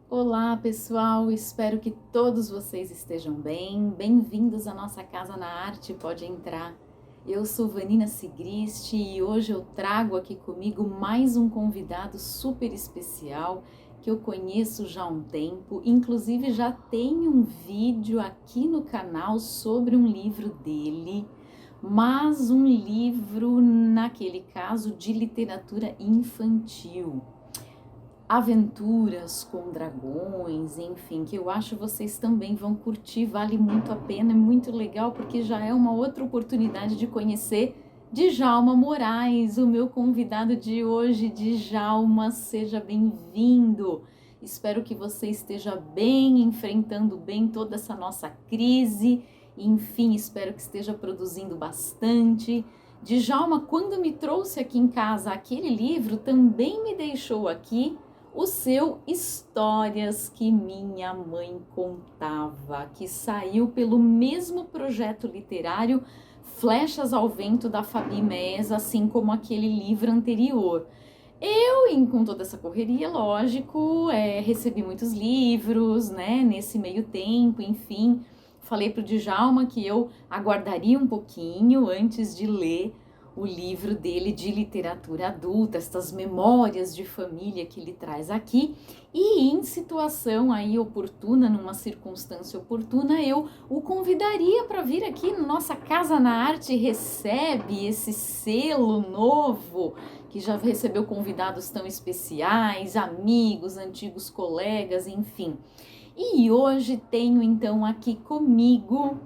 Olá, pessoal! Espero que todos vocês estejam bem. Bem-vindos à nossa Casa na Arte, pode entrar. Eu sou Vanina Sigrist e hoje eu trago aqui comigo mais um convidado super especial que eu conheço já há um tempo. Inclusive já tem um vídeo aqui no canal sobre um livro dele, mas um livro, naquele caso, de literatura infantil. Aventuras com dragões, enfim, que eu acho que vocês também vão curtir, vale muito a pena, é muito legal porque já é uma outra oportunidade de conhecer Djalma Moraes, o meu convidado de hoje. Djalma, seja bem-vindo. Espero que você esteja bem, enfrentando bem toda essa nossa crise, enfim, espero que esteja produzindo bastante. Djalma, quando me trouxe aqui em casa aquele livro, também me deixou aqui o seu Histórias que Minha Mãe Contava, que saiu pelo mesmo projeto literário Flechas ao Vento da Fabi Mesa, assim como aquele livro anterior. Com toda essa correria, lógico, recebi muitos livros, né, nesse meio tempo, enfim. Falei pro Djalma que eu aguardaria um pouquinho antes de ler o livro dele de literatura adulta, estas memórias de família que ele traz aqui, e em situação aí oportuna, numa circunstância oportuna, eu o convidaria para vir aqui na nossa Casa na Arte. Recebe esse selo novo, que já recebeu convidados tão especiais, amigos, antigos colegas, enfim. E hoje tenho então aqui comigo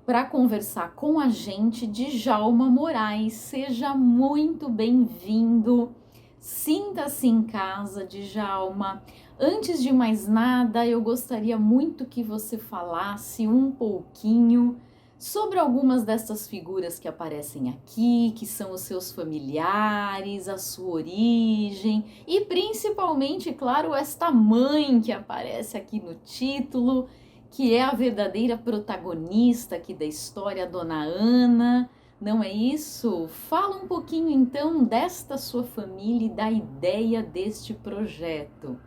para conversar com a gente Djalma Moraes. Seja muito bem-vindo. Sinta-se em casa, Djalma. Antes de mais nada, eu gostaria muito que você falasse um pouquinho sobre algumas dessas figuras que aparecem aqui, que são os seus familiares, a sua origem e principalmente, claro, esta mãe que aparece aqui no título, que é a verdadeira protagonista aqui da história, a Dona Ana, não é isso? Fala um pouquinho então desta sua família e da ideia deste projeto.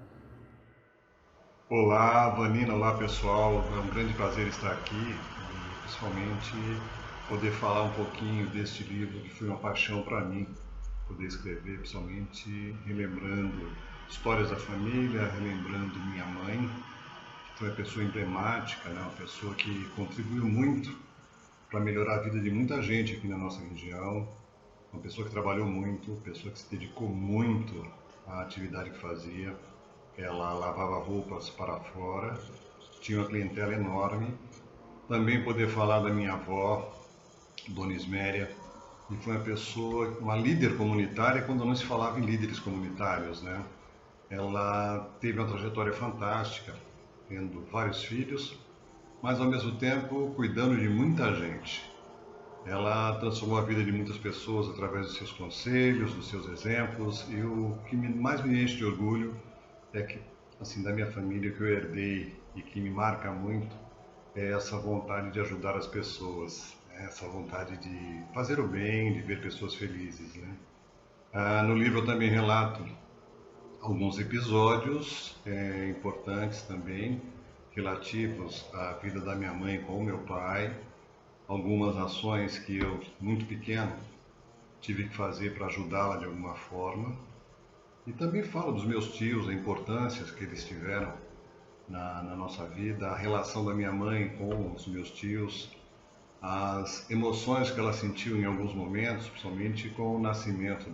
Olá, Vanina, olá pessoal. É um grande prazer estar aqui e principalmente poder falar um pouquinho deste livro que foi uma paixão para mim, poder escrever, principalmente relembrando histórias da família, relembrando minha mãe, que foi uma pessoa emblemática, né? Uma pessoa que contribuiu muito para melhorar a vida de muita gente aqui na nossa região, uma pessoa que trabalhou muito, uma pessoa que se dedicou muito à atividade que fazia. Ela lavava roupas para fora, tinha uma clientela enorme. Também poder falar da minha avó, Dona Isméria, que foi uma pessoa, uma líder comunitária quando não se falava em líderes comunitários, né? Ela teve uma trajetória fantástica, tendo vários filhos, mas ao mesmo tempo cuidando de muita gente. Ela transformou a vida de muitas pessoas através dos seus conselhos, dos seus exemplos, e o que mais me enche de orgulho é que, assim, da minha família, que eu herdei e que me marca muito é essa vontade de ajudar as pessoas, né? Essa vontade de fazer o bem, de ver pessoas felizes, né? No livro eu também relato alguns episódios importantes também, relativos à vida da minha mãe com o meu pai, algumas ações que eu, muito pequeno, tive que fazer para ajudá-la de alguma forma. E também falo dos meus tios, a importância que eles tiveram na nossa vida, a relação da minha mãe com os meus tios, as emoções que ela sentiu em alguns momentos, principalmente com o nascimento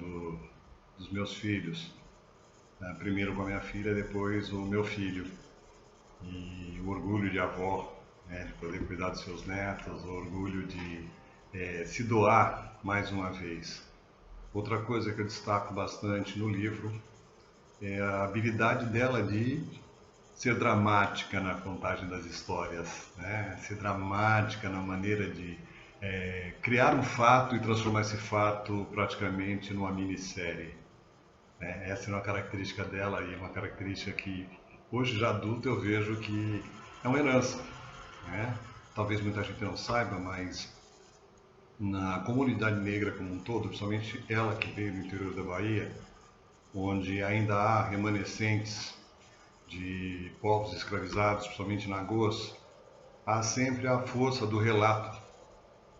dos meus filhos. Primeiro com a minha filha, depois o meu filho. E o orgulho de avó, né, de poder cuidar dos seus netos, o orgulho de se doar mais uma vez. Outra coisa que eu destaco bastante no livro é a habilidade dela de ser dramática na contagem das histórias, né? Ser dramática na maneira de criar um fato e transformar esse fato praticamente numa minissérie, né? Essa é uma característica dela e uma característica que hoje já adulto eu vejo que é uma herança, né? Talvez muita gente não saiba, mas na comunidade negra como um todo, principalmente ela que veio do interior da Bahia, onde ainda há remanescentes de povos escravizados, principalmente na Goz, há sempre a força do relato,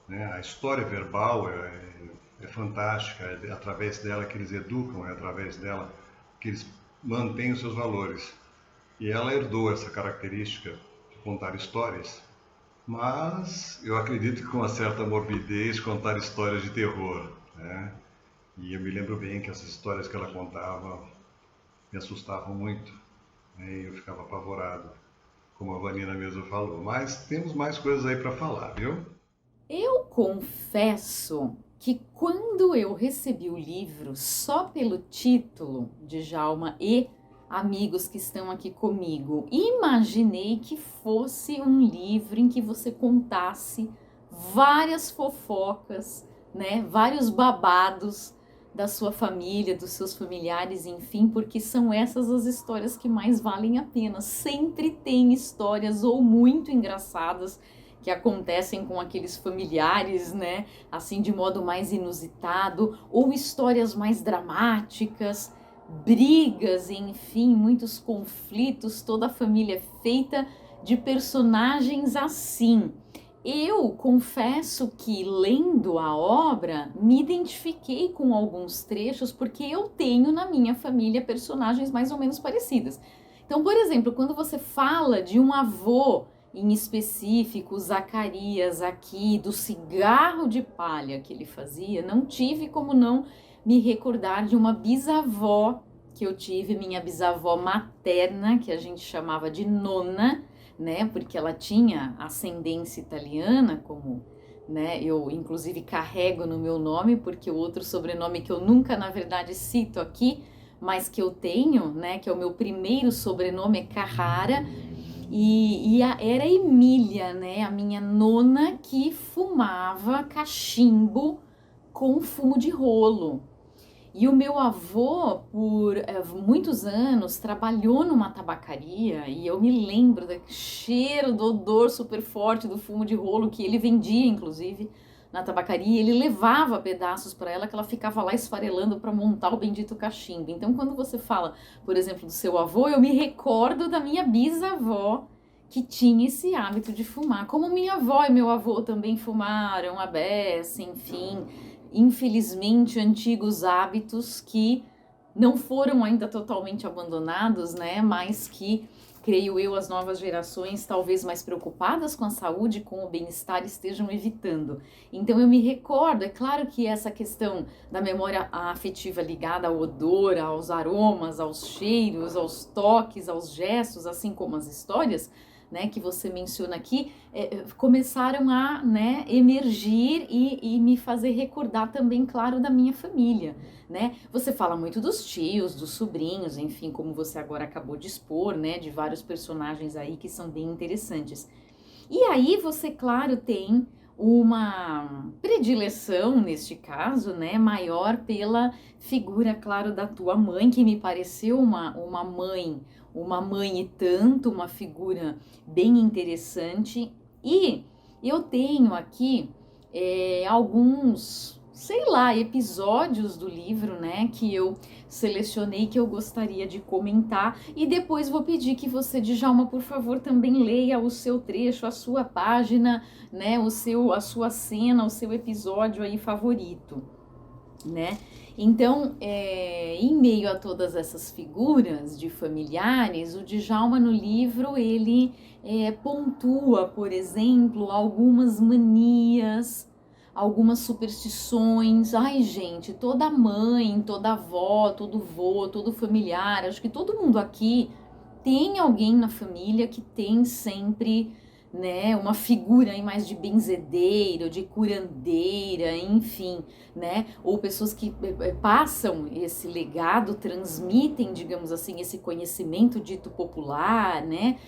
né? A história verbal é fantástica, é através dela que eles educam, é através dela que eles mantêm os seus valores. E ela herdou essa característica de contar histórias, mas eu acredito que com uma certa morbidez contar histórias de terror, né? E eu me lembro bem que essas histórias que ela contava me assustavam muito, né? E eu ficava apavorado, como a Vanina mesmo falou. Mas temos mais coisas aí para falar, viu? Eu confesso que quando eu recebi o livro, só pelo título, Djalma e amigos que estão aqui comigo, imaginei que fosse um livro em que você contasse várias fofocas, né, vários babados da sua família, dos seus familiares, enfim, porque são essas as histórias que mais valem a pena. Sempre tem histórias ou muito engraçadas que acontecem com aqueles familiares, né, assim de modo mais inusitado, ou histórias mais dramáticas, brigas, enfim, muitos conflitos, toda a família é feita de personagens assim. Eu confesso que lendo a obra me identifiquei com alguns trechos porque eu tenho na minha família personagens mais ou menos parecidas. Então, por exemplo, quando você fala de um avô em específico, Zacarias aqui, do cigarro de palha que ele fazia, não tive como não me recordar de uma bisavó que eu tive, minha bisavó materna, que a gente chamava de nona, né, porque ela tinha ascendência italiana, como, né, eu inclusive carrego no meu nome, porque o outro sobrenome que eu nunca, na verdade, cito aqui, mas que eu tenho, né, que é o meu primeiro sobrenome, é Carrara, era Emília, né, a minha nona, que fumava cachimbo com fumo de rolo. E o meu avô, por muitos anos, trabalhou numa tabacaria e eu me lembro do cheiro, do odor super forte do fumo de rolo que ele vendia, inclusive, na tabacaria. Ele levava pedaços para ela que ela ficava lá esfarelando para montar o bendito cachimbo. Então, quando você fala, por exemplo, do seu avô, eu me recordo da minha bisavó que tinha esse hábito de fumar. Como minha avó e meu avô também fumaram, a beça, enfim, infelizmente antigos hábitos que não foram ainda totalmente abandonados, né, mas que, creio eu, as novas gerações, talvez mais preocupadas com a saúde, com o bem-estar, estejam evitando. Então eu me recordo, é claro que essa questão da memória afetiva ligada ao odor, aos aromas, aos cheiros, aos toques, aos gestos, assim como as histórias, né, que você menciona aqui, começaram a, né, emergir e me fazer recordar também, claro, da minha família, né? Você fala muito dos tios, dos sobrinhos, enfim, como você agora acabou de expor, né, de vários personagens aí que são bem interessantes. E aí você, claro, tem uma predileção, neste caso, né, maior pela figura, claro, da tua mãe, que me pareceu uma mãe e tanto, uma figura bem interessante. E eu tenho aqui alguns, sei lá, episódios do livro, né, que eu selecionei que eu gostaria de comentar, e depois vou pedir que você, Djalma, por favor, também leia o seu trecho, a sua página, né, a sua cena, o seu episódio aí favorito, né? Então, em meio a todas essas figuras de familiares, o Djalma no livro, ele pontua, por exemplo, algumas manias, algumas superstições. Ai, gente, toda mãe, toda avó, todo vô, todo familiar, acho que todo mundo aqui tem alguém na família que tem sempre, né, uma figura aí mais de benzedeira, de curandeira, enfim, né, ou pessoas que passam esse legado, transmitem, digamos assim, esse conhecimento dito popular, né,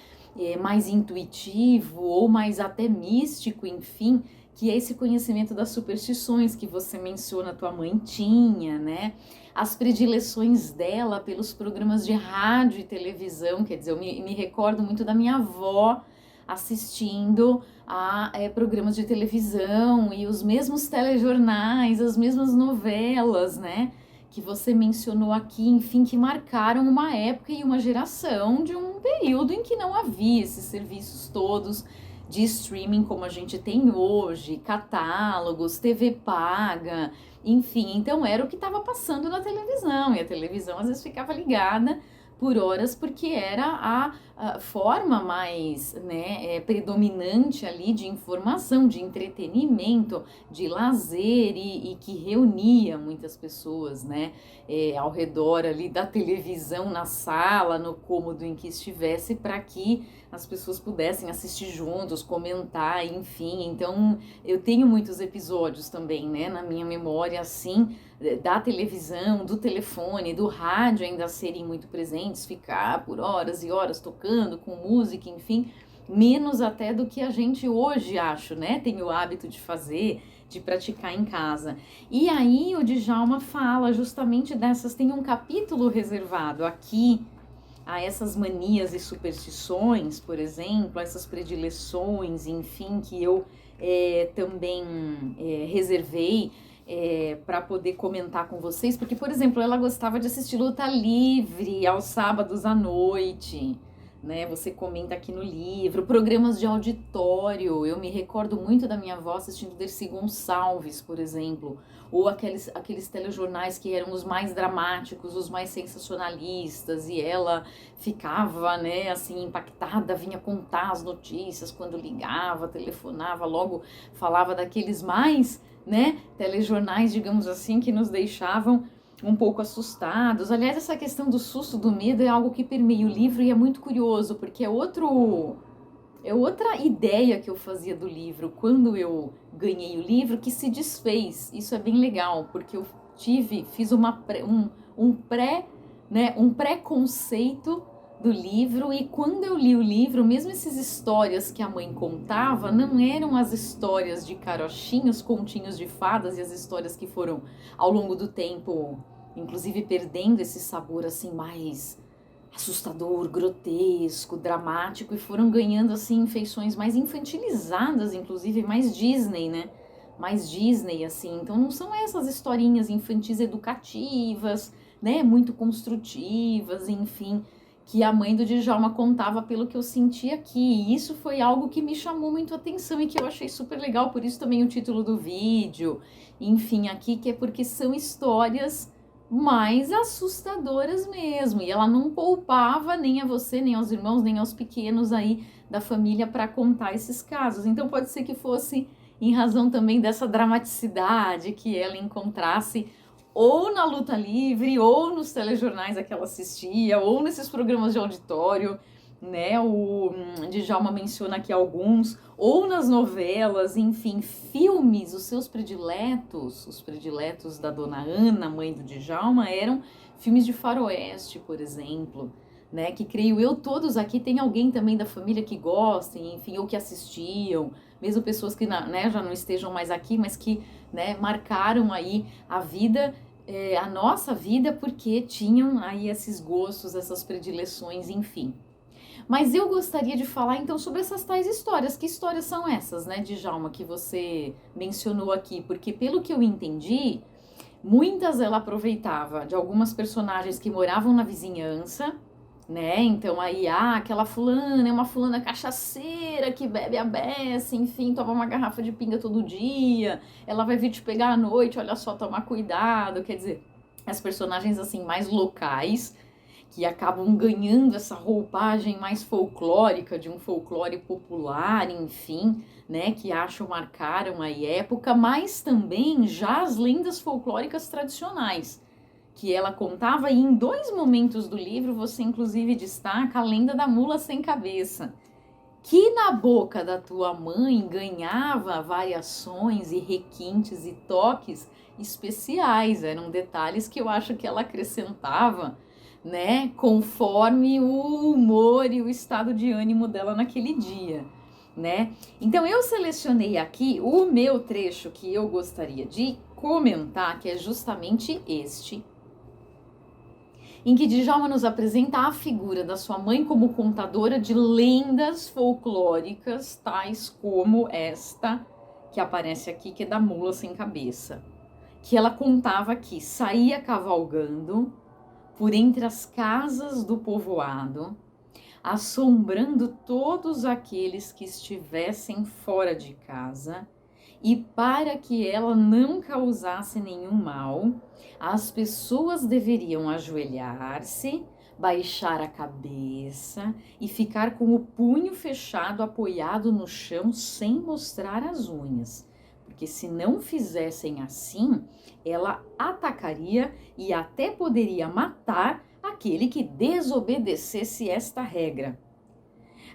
mais intuitivo ou mais até místico, enfim, que é esse conhecimento das superstições que você menciona, tua mãe tinha, né, as predileções dela pelos programas de rádio e televisão, quer dizer, eu me recordo muito da minha avó assistindo a programas de televisão e os mesmos telejornais, as mesmas novelas, né, que você mencionou aqui, enfim, que marcaram uma época e uma geração de um período em que não havia esses serviços todos de streaming como a gente tem hoje, catálogos, TV paga, enfim, então era o que estava passando na televisão, e a televisão às vezes ficava ligada por horas, porque era a forma mais, né, predominante ali de informação, de entretenimento, de lazer e que reunia muitas pessoas, né, ao redor ali da televisão, na sala, no cômodo em que estivesse, para que as pessoas pudessem assistir juntos, comentar, enfim. Então eu tenho muitos episódios também, né, na minha memória, assim, da televisão, do telefone, do rádio ainda serem muito presentes, ficar por horas e horas tocando com música, enfim, menos até do que a gente hoje, acho, né, tem o hábito de fazer, de praticar em casa. E aí o Djalma fala justamente dessas, tem um capítulo reservado aqui a essas manias e superstições, por exemplo, essas predileções, enfim, que eu também reservei para poder comentar com vocês, porque, por exemplo, ela gostava de assistir luta livre aos sábados à noite, né? Você comenta aqui no livro, programas de auditório. Eu me recordo muito da minha avó assistindo Dercy Gonçalves, por exemplo, ou aqueles telejornais que eram os mais dramáticos, os mais sensacionalistas, e ela ficava, né, assim, impactada, vinha contar as notícias quando ligava, telefonava, logo falava daqueles mais, né, telejornais, digamos assim, que nos deixavam um pouco assustados. Aliás, essa questão do susto, do medo é algo que permeia o livro e é muito curioso, porque é outra ideia que eu fazia do livro quando eu ganhei o livro que se desfez. Isso é bem legal, porque eu fiz um preconceito do livro, e quando eu li o livro, mesmo essas histórias que a mãe contava, não eram as histórias de carochinhos, continhos de fadas, e as histórias que foram, ao longo do tempo, inclusive perdendo esse sabor assim mais assustador, grotesco, dramático, e foram ganhando assim feições mais infantilizadas, inclusive mais Disney, né? Mais Disney, assim. Então não são essas historinhas infantis educativas, né? Muito construtivas, enfim, que a mãe do Djalma contava, pelo que eu senti aqui. E isso foi algo que me chamou muito a atenção e que eu achei super legal, por isso também o título do vídeo, enfim, aqui, que é porque são histórias mais assustadoras mesmo, e ela não poupava nem a você, nem aos irmãos, nem aos pequenos aí da família para contar esses casos. Então pode ser que fosse em razão também dessa dramaticidade que ela encontrasse ou na luta livre, ou nos telejornais a que ela assistia, ou nesses programas de auditório, né? O Djalma menciona aqui alguns, ou nas novelas, enfim, filmes. Os seus prediletos, os prediletos da dona Ana, mãe do Djalma, eram filmes de faroeste, por exemplo, né? Que creio eu, todos aqui tem alguém também da família que gostem, enfim, ou que assistiam, mesmo pessoas que, né, já não estejam mais aqui, mas que, né, marcaram aí a vida, a nossa vida, porque tinham aí esses gostos, essas predileções, enfim. Mas eu gostaria de falar então sobre essas tais histórias. Que histórias são essas, né, Djalma, que você mencionou aqui? Porque pelo que eu entendi, muitas ela aproveitava de algumas personagens que moravam na vizinhança, né? Então aí, aquela fulana é uma fulana cachaceira que bebe a beça, enfim, toma uma garrafa de pinga todo dia, ela vai vir te pegar à noite, olha só, tomar cuidado. Quer dizer, as personagens assim mais locais, que acabam ganhando essa roupagem mais folclórica, de um folclore popular, enfim, né, que marcaram a época, mas também já as lendas folclóricas tradicionais, que ela contava, e em 2 momentos do livro você inclusive destaca a lenda da mula sem cabeça, que na boca da tua mãe ganhava variações e requintes e toques especiais. Eram detalhes que eu acho que ela acrescentava, né, conforme o humor e o estado de ânimo dela naquele dia, né? Então eu selecionei aqui o meu trecho que eu gostaria de comentar, que é justamente este, em que Djalma nos apresenta a figura da sua mãe como contadora de lendas folclóricas, tais como esta que aparece aqui, que é da mula sem cabeça. que ela contava que saía cavalgando por entre as casas do povoado, assombrando todos aqueles que estivessem fora de casa, e para que ela não causasse nenhum mal, as pessoas deveriam ajoelhar-se, baixar a cabeça e ficar com o punho fechado apoiado no chão sem mostrar as unhas. Porque se não fizessem assim, ela atacaria e até poderia matar aquele que desobedecesse esta regra.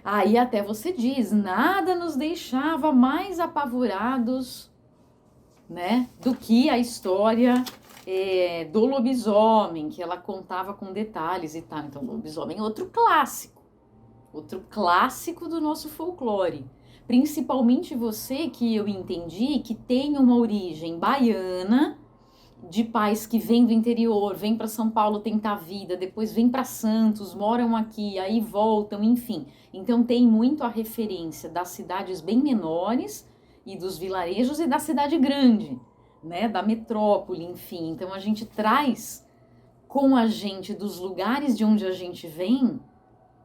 Aí até você diz, nada nos deixava mais apavorados, né, do que a história do lobisomem, que ela contava com detalhes e tal. Então, lobisomem é outro clássico do nosso folclore. Principalmente você, que eu entendi que tem uma origem baiana, de pais que vêm do interior, vêm para São Paulo tentar vida, depois vêm para Santos, moram aqui, aí voltam, enfim. Então tem muito a referência das cidades bem menores e dos vilarejos e da cidade grande, né, da metrópole, enfim. Então a gente traz com a gente dos lugares de onde a gente vem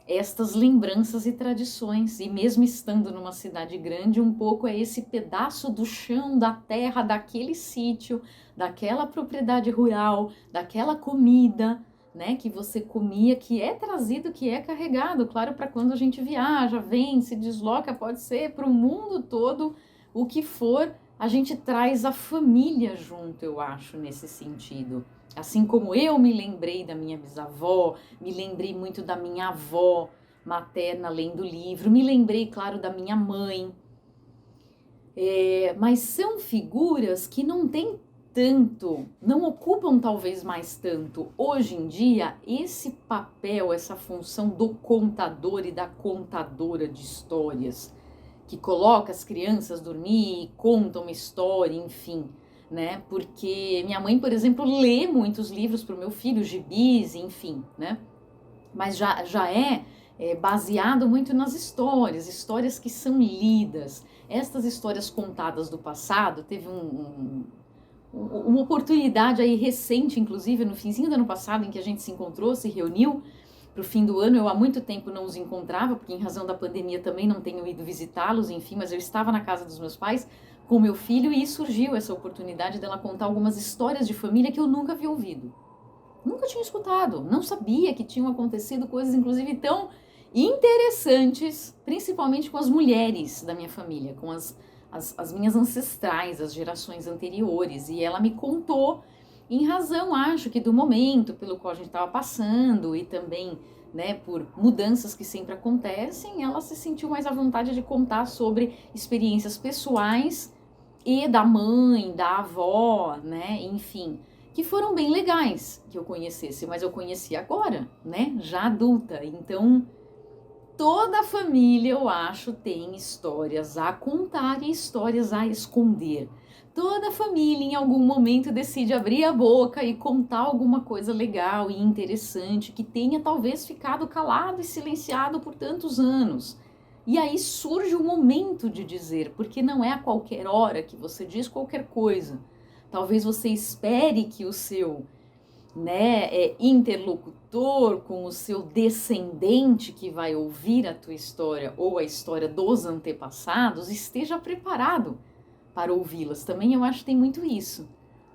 estas lembranças e tradições, e mesmo estando numa cidade grande, um pouco é esse pedaço do chão, da terra, daquele sítio, daquela propriedade rural, daquela comida, né, que você comia, que é trazido, que é carregado, claro, para quando a gente viaja, vem, se desloca, pode ser para o mundo todo, o que for, a gente traz a família junto, eu acho, nesse sentido. Assim como eu me lembrei da minha bisavó, me lembrei muito da minha avó materna lendo livro, me lembrei, claro, da minha mãe. Mas são figuras que não têm tanto, não ocupam talvez mais tanto. Hoje em dia, esse papel, essa função do contador e da contadora de histórias, que coloca as crianças dormir e conta uma história, enfim, né? Porque minha mãe, por exemplo, lê muitos livros para o meu filho, gibis, enfim, né? Mas já é baseado muito nas histórias que são lidas. Estas histórias contadas do passado, teve uma oportunidade aí recente, inclusive no finzinho do ano passado, em que a gente se encontrou, se reuniu para o fim do ano. Eu há muito tempo não os encontrava, porque em razão da pandemia também não tenho ido visitá-los, enfim, mas eu estava na casa dos meus pais com meu filho e surgiu essa oportunidade dela contar algumas histórias de família que eu nunca havia ouvido. Nunca tinha escutado, não sabia que tinham acontecido coisas, inclusive, tão interessantes, principalmente com as mulheres da minha família, com as minhas ancestrais, as gerações anteriores. E ela me contou, em razão, acho que do momento pelo qual a gente estava passando e também, né, por mudanças que sempre acontecem, ela se sentiu mais à vontade de contar sobre experiências pessoais e da mãe, da avó, né, enfim, que foram bem legais que eu conhecesse, mas eu conheci agora, né, já adulta. Então, toda a família, eu acho, tem histórias a contar e histórias a esconder. Toda família, em algum momento, decide abrir a boca e contar alguma coisa legal e interessante que tenha talvez ficado calado e silenciado por tantos anos. E aí surge o momento de dizer, porque não é a qualquer hora que você diz qualquer coisa. Talvez você espere que o seu, né, interlocutor, com o seu descendente que vai ouvir a tua história ou a história dos antepassados, esteja preparado para ouvi-las. Também eu acho que tem muito isso,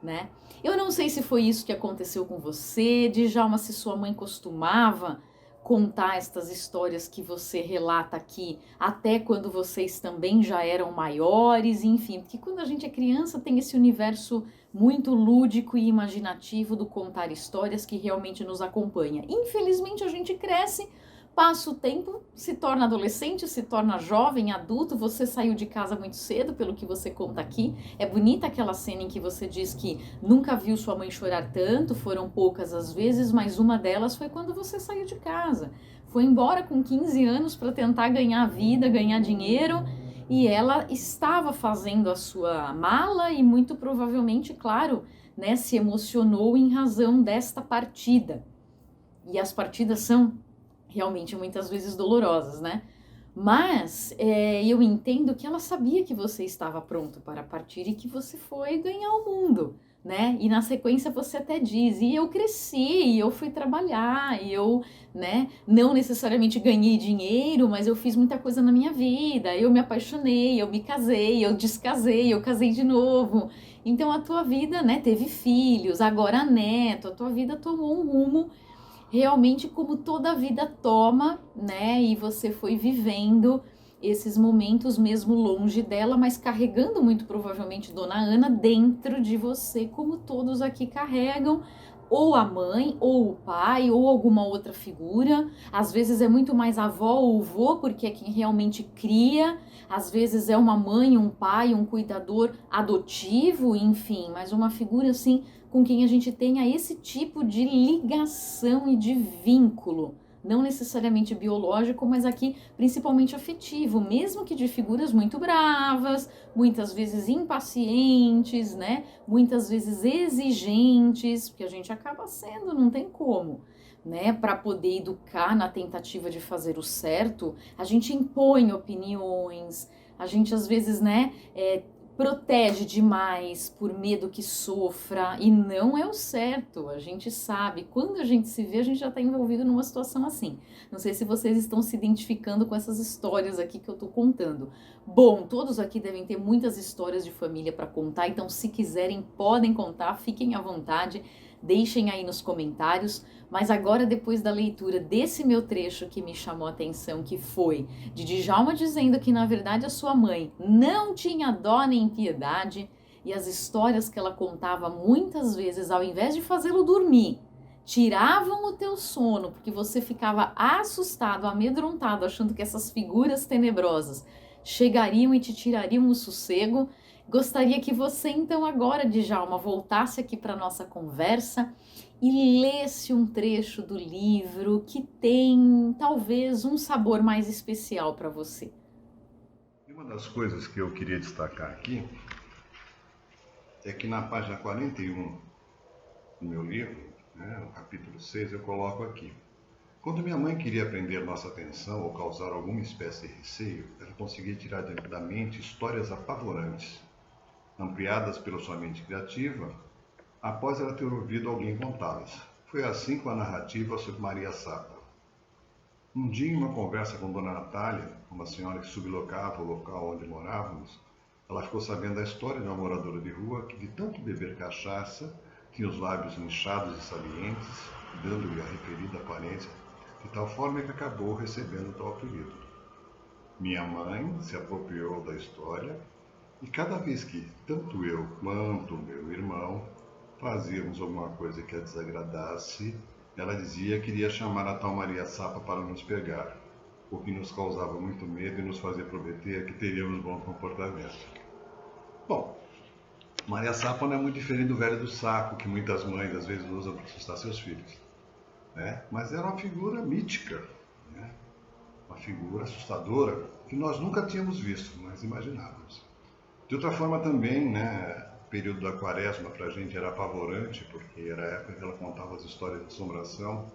né? Eu não sei se foi isso que aconteceu com você, Djalma, se sua mãe costumava contar estas histórias que você relata aqui, até quando vocês também já eram maiores, enfim, porque quando a gente é criança tem esse universo muito lúdico e imaginativo do contar histórias que realmente nos acompanha. Infelizmente a gente cresce, passa o tempo, se torna adolescente, se torna jovem, adulto, você saiu de casa muito cedo, pelo que você conta aqui. É bonita aquela cena em que você diz que nunca viu sua mãe chorar tanto, foram poucas as vezes, mas uma delas foi quando você saiu de casa. Foi embora com 15 anos para tentar ganhar vida, ganhar dinheiro, e ela estava fazendo a sua mala e muito provavelmente, claro, né, se emocionou em razão desta partida. E as partidas são realmente muitas vezes dolorosas, né? Mas eu entendo que ela sabia que você estava pronto para partir e que você foi ganhar o mundo, né? E na sequência você até diz, e eu cresci, e eu fui trabalhar, e eu, né, não necessariamente ganhei dinheiro, mas eu fiz muita coisa na minha vida, eu me apaixonei, eu me casei, eu descasei, eu casei de novo. Então a tua vida, né, teve filhos, agora neto, a tua vida tomou um rumo realmente como toda a vida toma, né? E você foi vivendo esses momentos mesmo longe dela, mas carregando muito provavelmente Dona Ana dentro de você, como todos aqui carregam, ou a mãe, ou o pai, ou alguma outra figura. Às vezes é muito mais a avó ou o vô, porque é quem realmente cria. Às vezes é uma mãe, um pai, um cuidador adotivo, enfim, mas uma figura assim com quem a gente tenha esse tipo de ligação e de vínculo, não necessariamente biológico, mas aqui principalmente afetivo, mesmo que de figuras muito bravas, muitas vezes impacientes, né? Muitas vezes exigentes, porque a gente acaba sendo, não tem como. Né, para poder educar na tentativa de fazer o certo, a gente impõe opiniões, a gente às vezes, né, protege demais por medo que sofra, e não é o certo. A gente sabe, quando a gente se vê, a gente já está envolvido numa situação assim. Não sei se vocês estão se identificando com essas histórias aqui que eu estou contando. Bom, todos aqui devem ter muitas histórias de família para contar, então se quiserem podem contar, fiquem à vontade, deixem aí nos comentários. Mas agora, depois da leitura desse meu trecho que me chamou a atenção, que foi de Djalma dizendo que na verdade a sua mãe não tinha dó nem piedade, e as histórias que ela contava muitas vezes, ao invés de fazê-lo dormir, tiravam o teu sono, porque você ficava assustado, amedrontado, achando que essas figuras tenebrosas chegariam e te tirariam o sossego. Gostaria que você então agora, Djalma, voltasse aqui para nossa conversa e lesse um trecho do livro que tem talvez um sabor mais especial para você. E uma das coisas que eu queria destacar aqui é que na página 41 do meu livro, né, no capítulo 6, eu coloco aqui: quando minha mãe queria prender nossa atenção ou causar alguma espécie de receio, ela conseguia tirar da mente histórias apavorantes, ampliadas pela sua mente criativa, após ela ter ouvido alguém contá-las. Foi assim com a narrativa sobre Maria Sapa. Um dia, em uma conversa com Dona Natália, uma senhora que sublocava o local onde morávamos, ela ficou sabendo da história de uma moradora de rua que, de tanto beber cachaça, tinha os lábios inchados e salientes, dando-lhe a referida aparência, de tal forma que acabou recebendo tal apelido. Minha mãe se apropriou da história, e cada vez que tanto eu quanto meu irmão fazíamos alguma coisa que a desagradasse, ela dizia que iria chamar a tal Maria Sapa para nos pegar, o que nos causava muito medo e nos fazia prometer que teríamos bom comportamento. Bom, Maria Sapa não é muito diferente do velho do saco, que muitas mães às vezes usam para assustar seus filhos, né? Mas era uma figura mítica, né? Uma figura assustadora que nós nunca tínhamos visto, mas imaginávamos. De outra forma também, né, o período da quaresma para a gente era apavorante, porque era a época que ela contava as histórias de assombração,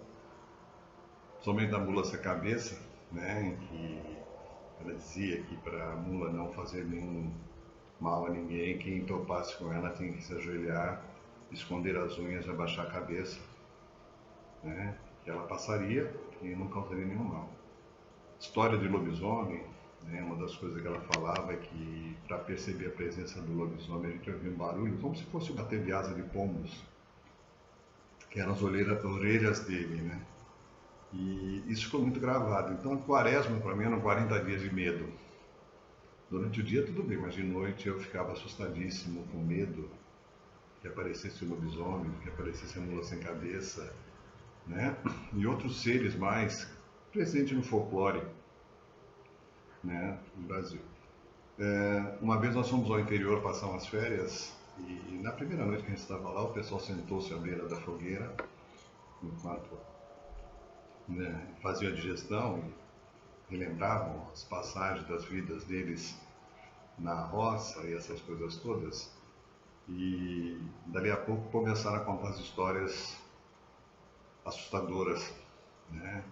somente da mula sem cabeça, né, em que ela dizia que para a mula não fazer nenhum mal a ninguém, quem topasse com ela tinha que se ajoelhar, esconder as unhas e abaixar a cabeça, né, que ela passaria e não causaria nenhum mal. História de lobisomem, né, uma das coisas que ela falava é que para perceber a presença do lobisomem a gente ouvia um barulho como se fosse bater de asa de pombos, que eram as orelhas dele, né? E isso ficou muito gravado. Então a quaresma para mim eram 40 dias de medo. Durante o dia tudo bem, mas de noite eu ficava assustadíssimo, com medo que aparecesse o lobisomem, que aparecesse a mula sem cabeça, né? E outros seres mais presentes no folclore, né, no Brasil. Uma vez nós fomos ao interior passar umas férias e na primeira noite que a gente estava lá, o pessoal sentou-se à beira da fogueira enquanto, né, faziam a digestão e relembravam as passagens das vidas deles na roça e essas coisas todas. E dali a pouco começaram a contar as histórias assustadoras, né,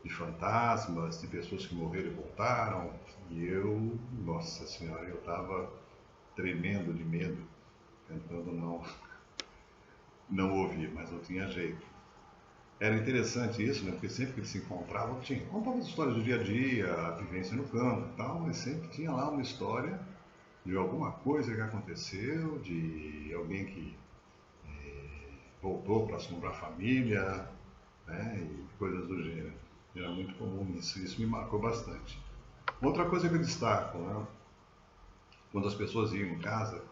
de fantasmas, de pessoas que morreram e voltaram, e eu, nossa senhora, eu estava tremendo de medo, tentando não ouvir, mas não tinha jeito. Era interessante isso, né? Porque sempre que eles se encontravam, contavam as histórias do dia a dia, a vivência no campo e tal, mas sempre tinha lá uma história de alguma coisa que aconteceu, de alguém que voltou para assombrar a família, né? E coisas do gênero. Era muito comum isso me marcou bastante. Outra coisa que eu destaco, né? Quando as pessoas iam em casa,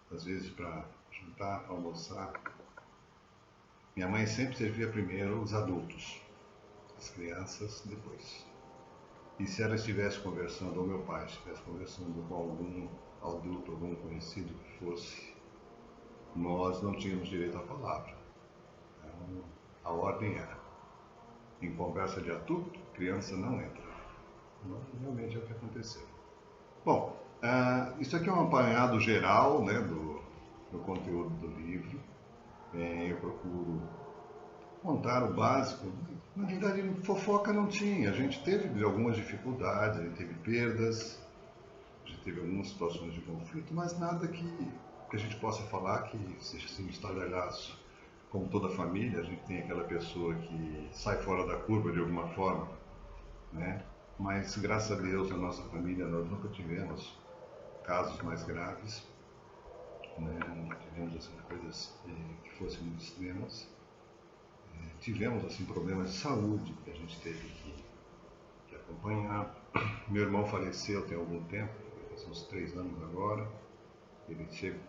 às vezes para jantar, para almoçar, minha mãe sempre servia primeiro os adultos, as crianças depois. E se ela estivesse conversando, ou meu pai estivesse conversando com algum adulto, algum conhecido que fosse, nós não tínhamos direito à palavra. Então, a ordem era, em conversa de adulto, criança não entra. Então, realmente é o que aconteceu. Bom, isso aqui é um apanhado geral, né, do conteúdo do livro. Eu procuro contar o básico. Na realidade, fofoca não tinha. A gente teve algumas dificuldades, a gente teve perdas, a gente teve algumas situações de conflito, mas nada que a gente possa falar que seja assim um estardalhaço. Como toda família, a gente tem aquela pessoa que sai fora da curva de alguma forma, né? Mas graças a Deus, na nossa família, nós nunca tivemos casos mais graves, né? Nunca tivemos assim, coisas que fossem muito extremas. Tivemos assim problemas de saúde que a gente teve que acompanhar. Meu irmão faleceu tem algum tempo, faz uns 3 anos agora. Ele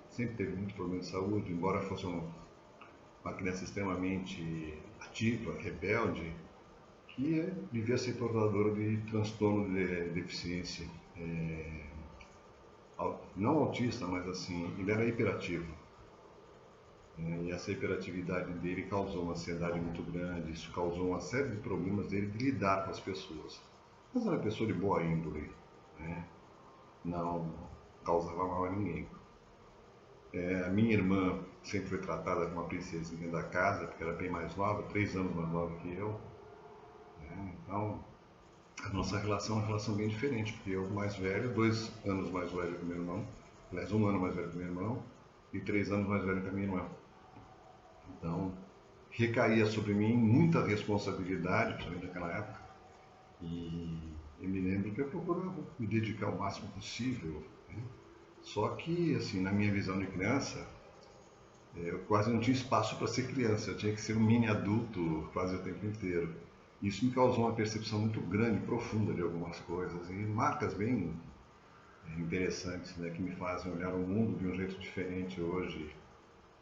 sempre teve muito problema de saúde, embora fosse uma criança extremamente ativa, rebelde, que devia ser portadora de transtorno de deficiência, não autista, mas assim, ele era hiperativo. E essa hiperatividade dele causou uma ansiedade muito grande, isso causou uma série de problemas dele de lidar com as pessoas. Mas era uma pessoa de boa índole, né? Não causava mal a ninguém. A minha irmã sempre foi tratada como uma princesinha da casa, porque era bem mais nova, 3 anos mais nova que eu. Então, a nossa relação é uma relação bem diferente, porque eu mais velho, 2 anos mais velho que meu irmão, aliás, 1 ano mais velho que meu irmão, e 3 anos mais velho que a minha irmã. Então, recaía sobre mim muita responsabilidade, principalmente naquela época, e eu me lembro que eu procurava me dedicar o máximo possível, né? Só que, assim, na minha visão de criança, eu quase não tinha espaço para ser criança, eu tinha que ser um mini adulto quase o tempo inteiro. Isso me causou uma percepção muito grande, profunda de algumas coisas, e marcas bem interessantes, né, que me fazem olhar o mundo de um jeito diferente hoje.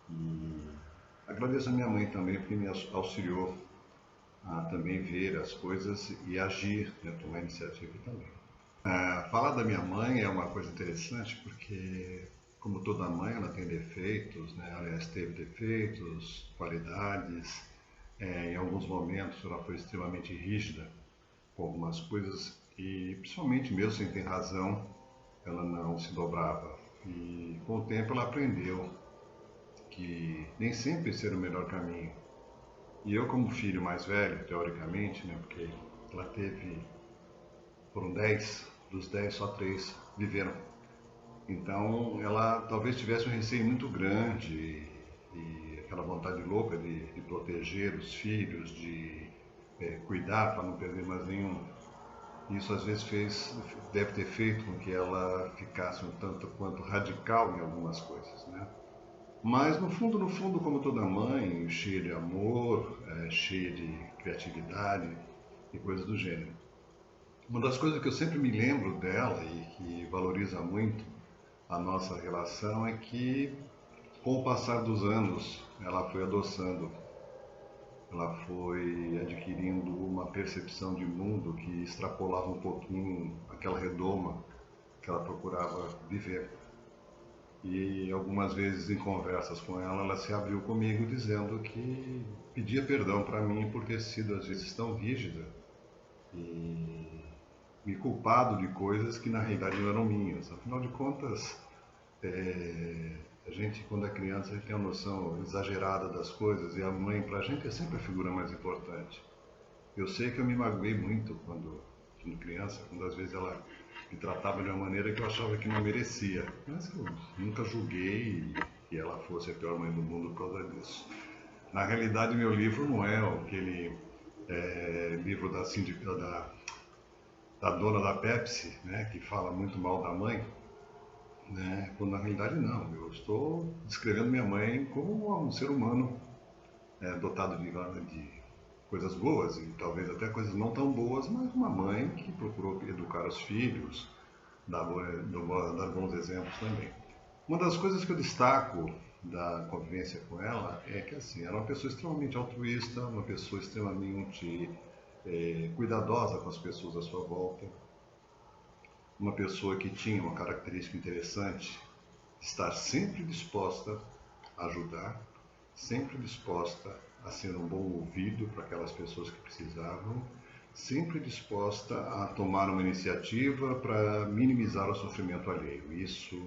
E agradeço a minha mãe também, porque me auxiliou a também ver as coisas e agir, né, tomar iniciativa também. Falar da minha mãe é uma coisa interessante, porque, como toda mãe, ela tem defeitos, né? Aliás, teve defeitos, qualidades. Em alguns momentos ela foi extremamente rígida com algumas coisas e, principalmente mesmo sem ter razão, ela não se dobrava. E com o tempo ela aprendeu que nem sempre ser o melhor caminho. E eu, como filho mais velho, teoricamente, né, porque ela teve, foram 10, dos 10 só 3 viveram. Então ela talvez tivesse um receio muito grande e aquela vontade louca de proteger os filhos, de cuidar para não perder mais nenhum. Isso às vezes deve ter feito com que ela ficasse um tanto quanto radical em algumas coisas, né? Mas no fundo, como toda mãe, cheia de amor, cheia de criatividade e coisas do gênero. Uma das coisas que eu sempre me lembro dela e que valoriza muito a nossa relação é que, com o passar dos anos, ela foi adoçando, ela foi adquirindo uma percepção de mundo que extrapolava um pouquinho aquela redoma que ela procurava viver. E algumas vezes em conversas com ela, ela se abriu comigo dizendo que pedia perdão para mim por ter sido às vezes tão rígida e me culpado de coisas que na realidade não eram minhas. Afinal de contas, a gente, quando é criança, a gente tem uma noção exagerada das coisas e a mãe, pra gente, é sempre a figura mais importante. Eu sei que eu me magoei muito quando criança, quando às vezes ela me tratava de uma maneira que eu achava que não merecia, mas eu nunca julguei que ela fosse a pior mãe do mundo por causa disso. Na realidade, meu livro não é aquele livro da dona da Pepsi, né, que fala muito mal da mãe, né, quando na realidade não. Eu estou descrevendo minha mãe como um ser humano dotado de coisas boas e talvez até coisas não tão boas, mas uma mãe que procurou educar os filhos, dar bons exemplos também. Uma das coisas que eu destaco da convivência com ela é que assim, era uma pessoa extremamente altruísta, uma pessoa extremamente cuidadosa com as pessoas à sua volta, uma pessoa que tinha uma característica interessante, estar sempre disposta a ajudar, sempre disposta a ser um bom ouvido para aquelas pessoas que precisavam, sempre disposta a tomar uma iniciativa para minimizar o sofrimento alheio. Isso,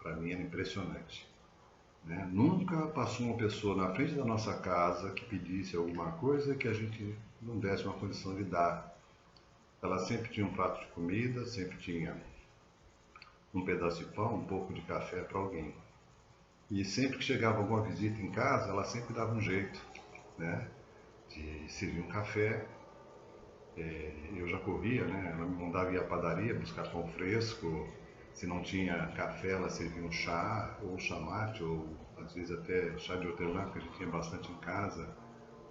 para mim, era impressionante. Né? Nunca passou uma pessoa na frente da nossa casa que pedisse alguma coisa que a gente não desse uma condição de dar. Ela sempre tinha um prato de comida, sempre tinha um pedaço de pão, um pouco de café para alguém. E sempre que chegava alguma visita em casa, ela sempre dava um jeito, né, de servir um café. Eu já corria, né? Ela me mandava ir à padaria buscar pão fresco. Se não tinha café, ela servia um chá, ou chamate, ou às vezes até chá de hortelã, que a gente tinha bastante em casa,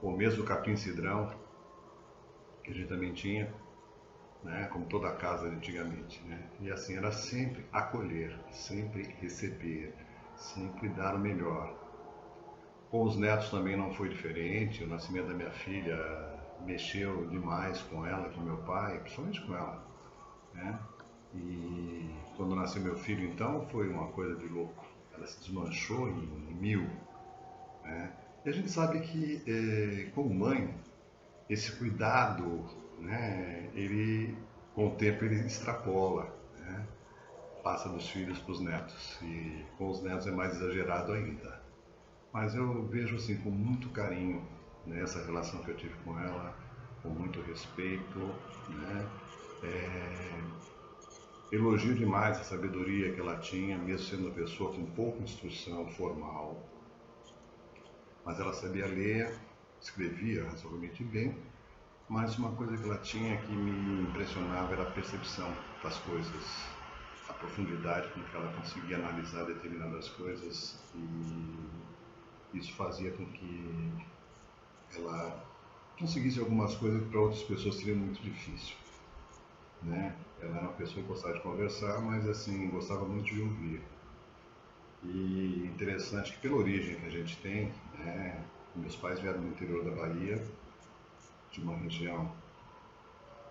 ou mesmo capim-cidrão, que a gente também tinha, né? Como toda a casa antigamente, né? E assim, era sempre acolher, sempre receber, sempre dar o melhor. Com os netos também não foi diferente. O nascimento da minha filha mexeu demais com ela, com meu pai, principalmente com ela, né? E quando nasceu meu filho, então, foi uma coisa de louco. Ela se desmanchou em mil, né? E a gente sabe que, como mãe, esse cuidado, né, ele, com o tempo, ele extrapola, né? Passa dos filhos para os netos. E com os netos é mais exagerado ainda. Mas eu vejo assim com muito carinho, né, essa relação que eu tive com ela, com muito respeito, né? Elogio demais a sabedoria que ela tinha, mesmo sendo uma pessoa com pouca instrução formal, mas ela sabia ler, escrevia razoavelmente bem, mas uma coisa que ela tinha que me impressionava era a percepção das coisas, a profundidade com que ela conseguia analisar determinadas coisas, e isso fazia com que ela conseguisse algumas coisas que para outras pessoas seria muito difícil, né? Ela era uma pessoa que gostava de conversar, mas assim, gostava muito de ouvir. E interessante que pela origem que a gente tem, né, meus pais vieram do interior da Bahia, de uma região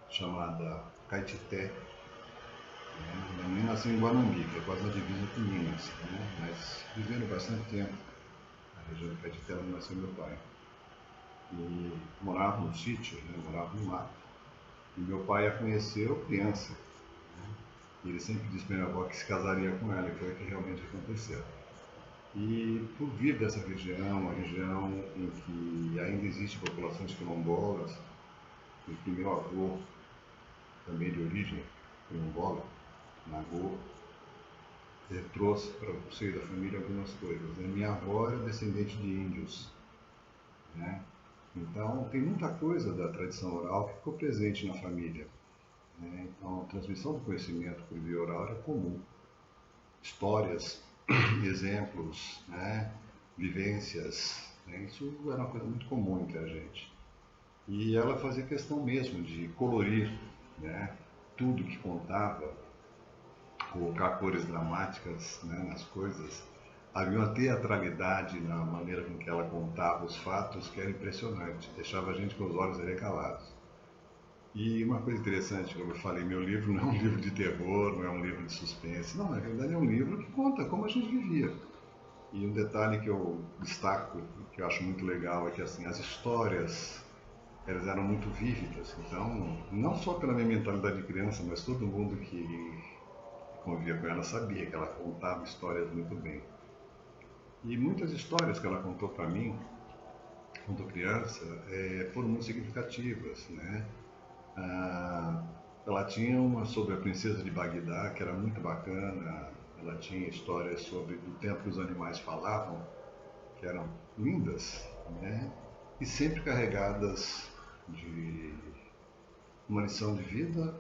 chamada Caetité, né? Minha mãe nasceu em Guanambi, que é quase na divisa com Minas, né? Mas viveram bastante tempo na região de Caetité, onde nasceu meu pai. E morava no sítio, né? Morava no mato. E meu pai a conheceu criança. E ele sempre disse para minha avó que se casaria com ela, e foi o que realmente aconteceu. E por vir dessa região, uma região em que ainda existe populações quilombolas, e que meu avô, também de origem quilombola, Nagô, trouxe para o seio da família algumas coisas. Né? Minha avó era descendente de índios, né? Então tem muita coisa da tradição oral que ficou presente na família, né? Então a transmissão do conhecimento por via oral era comum. Histórias, exemplos, né? Vivências, né? Isso era uma coisa muito comum entre a gente. E ela fazia questão mesmo de colorir, né, tudo que contava, colocar cores dramáticas, né, nas coisas. Havia uma teatralidade na maneira com que ela contava os fatos que era impressionante, deixava a gente com os olhos arregalados. E uma coisa interessante, como eu falei, meu livro não é um livro de terror, não é um livro de suspense, não, na verdade é um livro que conta como a gente vivia. E um detalhe que eu destaco, que eu acho muito legal, é que assim, as histórias, elas eram muito vívidas. Então, não só pela minha mentalidade de criança, mas todo mundo que convivia com ela sabia que ela contava histórias muito bem. E muitas histórias que ela contou para mim, quando criança, foram muito significativas, né? Ela tinha uma sobre a princesa de Bagdá, que era muito bacana. ela tinha histórias sobre do tempo que os animais falavam, que eram lindas, né? E sempre carregadas de uma lição de vida,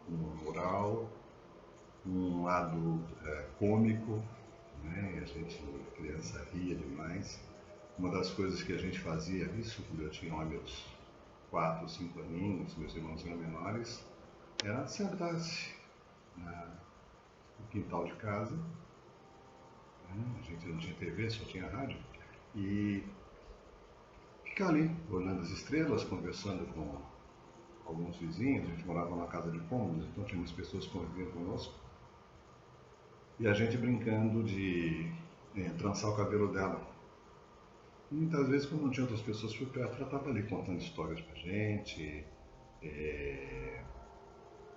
uma moral, um lado cômico, né? E a gente, criança, ria demais. Uma das coisas que a gente fazia, isso quando eu tinha lá meus 4, 5 aninhos, meus irmãos eram menores, era sentar-se no quintal de casa, né? A gente não tinha TV, só tinha rádio, e ficar ali, olhando as estrelas, conversando com alguns vizinhos. A gente morava numa casa de cômodos, então tinha umas pessoas que conviviam conosco, e a gente brincando de trançar o cabelo dela. E muitas vezes, quando não tinha outras pessoas por perto, ela estava ali contando histórias pra gente,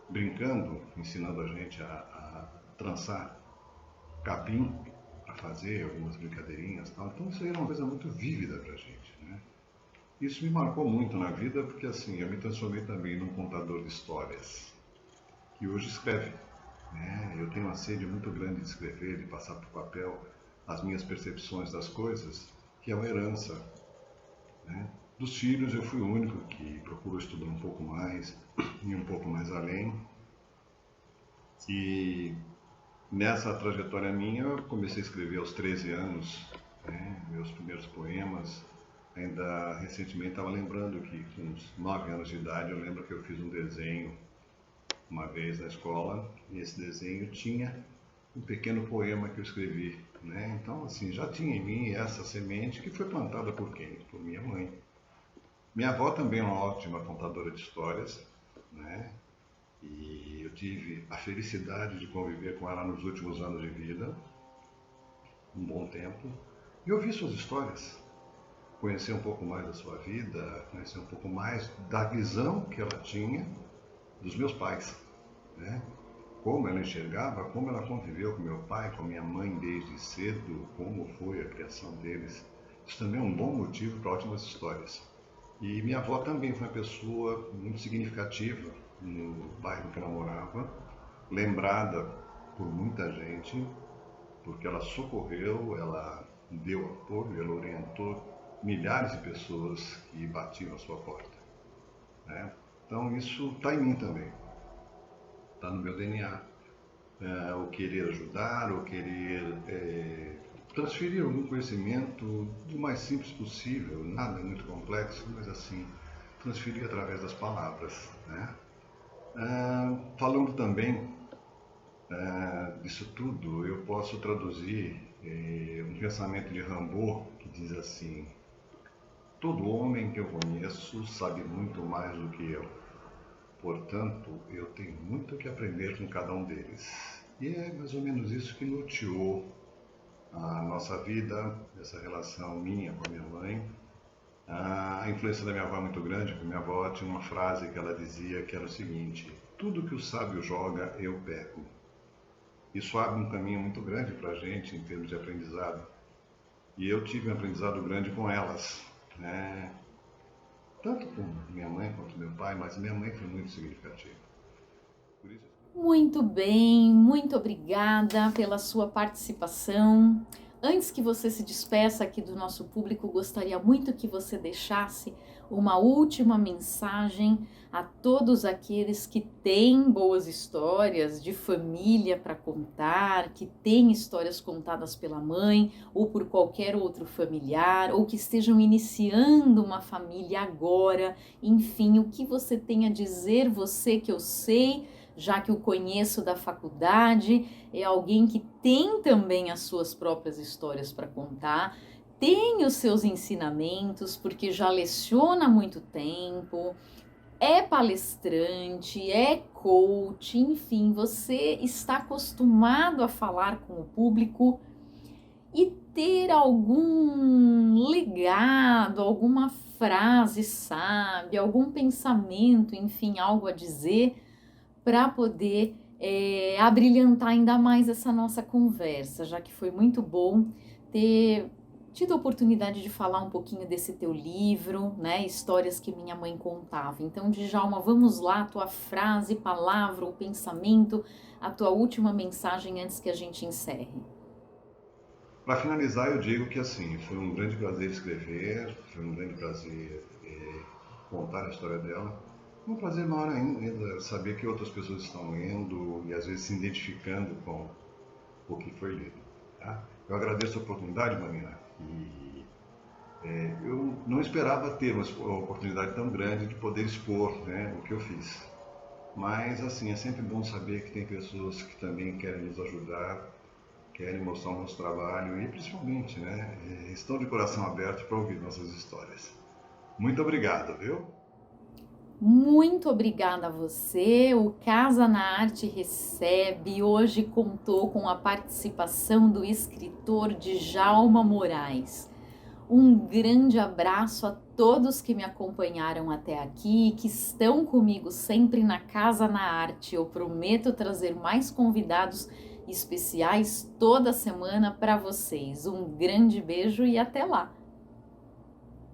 brincando, ensinando a gente a trançar capim para fazer algumas brincadeirinhas e tal. Então isso aí era uma coisa muito vívida pra gente, né? Isso me marcou muito na vida, porque assim, eu me transformei também num contador de histórias, que hoje escreve, né? Eu tenho uma sede muito grande de escrever, de passar para o papel as minhas percepções das coisas, que é uma herança, né? Dos filhos, eu fui o único que procurou estudar um pouco mais e um pouco mais além. E nessa trajetória minha, eu comecei a escrever aos 13 anos, né? Meus primeiros poemas. Ainda recentemente estava lembrando que com uns 9 anos de idade, eu lembro que eu fiz um desenho uma vez na escola, e esse desenho tinha um pequeno poema que eu escrevi, né? Então, assim, já tinha em mim essa semente, que foi plantada por quem? Por minha mãe. Minha avó também é uma ótima contadora de histórias, né? E eu tive a felicidade de conviver com ela nos últimos anos de vida, um bom tempo, e ouvir suas histórias, conhecer um pouco mais da sua vida, conhecer um pouco mais da visão que ela tinha dos meus pais, né? Como ela enxergava, como ela conviveu com meu pai, com minha mãe desde cedo, como foi a criação deles. Isso também é um bom motivo para ótimas histórias. E minha avó também foi uma pessoa muito significativa no bairro que ela morava, lembrada por muita gente, porque ela socorreu, ela deu apoio, ela orientou milhares de pessoas que batiam a sua porta, né? Então isso está em mim também, está no meu DNA. O querer ajudar, o querer transferir algum conhecimento do mais simples possível, nada muito complexo, mas assim, transferir através das palavras, né? Falando também disso tudo, eu posso traduzir um pensamento de Rimbaud que diz assim: todo homem que eu conheço sabe muito mais do que eu. Portanto, eu tenho muito que aprender com cada um deles. E é mais ou menos isso que norteou a nossa vida, essa relação minha com a minha mãe. A influência da minha avó é muito grande, porque minha avó tinha uma frase que ela dizia que era o seguinte: tudo que o sábio joga, eu pego. Isso abre um caminho muito grande para a gente em termos de aprendizado. E eu tive um aprendizado grande com elas, né? Tanto com minha mãe quanto meu pai, mas minha mãe foi muito significativa. Por isso... Muito bem, muito obrigada pela sua participação. Antes que você se despeça aqui do nosso público, gostaria muito que você deixasse uma última mensagem a todos aqueles que têm boas histórias de família para contar, que têm histórias contadas pela mãe ou por qualquer outro familiar, ou que estejam iniciando uma família agora. Enfim, o que você tem a dizer, você que eu sei, já que o conheço da faculdade, é alguém que tem também as suas próprias histórias para contar, tem os seus ensinamentos, porque já leciona há muito tempo, é palestrante, é coach, enfim, você está acostumado a falar com o público e ter algum legado, alguma frase sábia, algum pensamento, enfim, algo a dizer para poder abrilhantar ainda mais essa nossa conversa, já que foi muito bom ter tido a oportunidade de falar um pouquinho desse teu livro, né? Histórias que minha mãe contava. Então, Djalma, vamos lá, tua frase, palavra ou pensamento, a tua última mensagem antes que a gente encerre. Para finalizar, eu digo que assim, foi um grande prazer escrever, foi um grande prazer contar a história dela. Um prazer maior ainda saber que outras pessoas estão lendo e às vezes se identificando com o que foi lido. Tá? Eu agradeço a oportunidade, Marina, e eu não esperava ter uma oportunidade tão grande de poder expor, né, o que eu fiz. Mas assim, é sempre bom saber que tem pessoas que também querem nos ajudar, querem mostrar o nosso trabalho e principalmente, né, estão de coração aberto para ouvir nossas histórias. Muito obrigado, viu? Muito obrigada a você. O Casa na Arte Recebe hoje contou com a participação do escritor Djalma Moraes. Um grande abraço a todos que me acompanharam até aqui e que estão comigo sempre na Casa na Arte. Eu prometo trazer mais convidados especiais toda semana para vocês. Um grande beijo e até lá!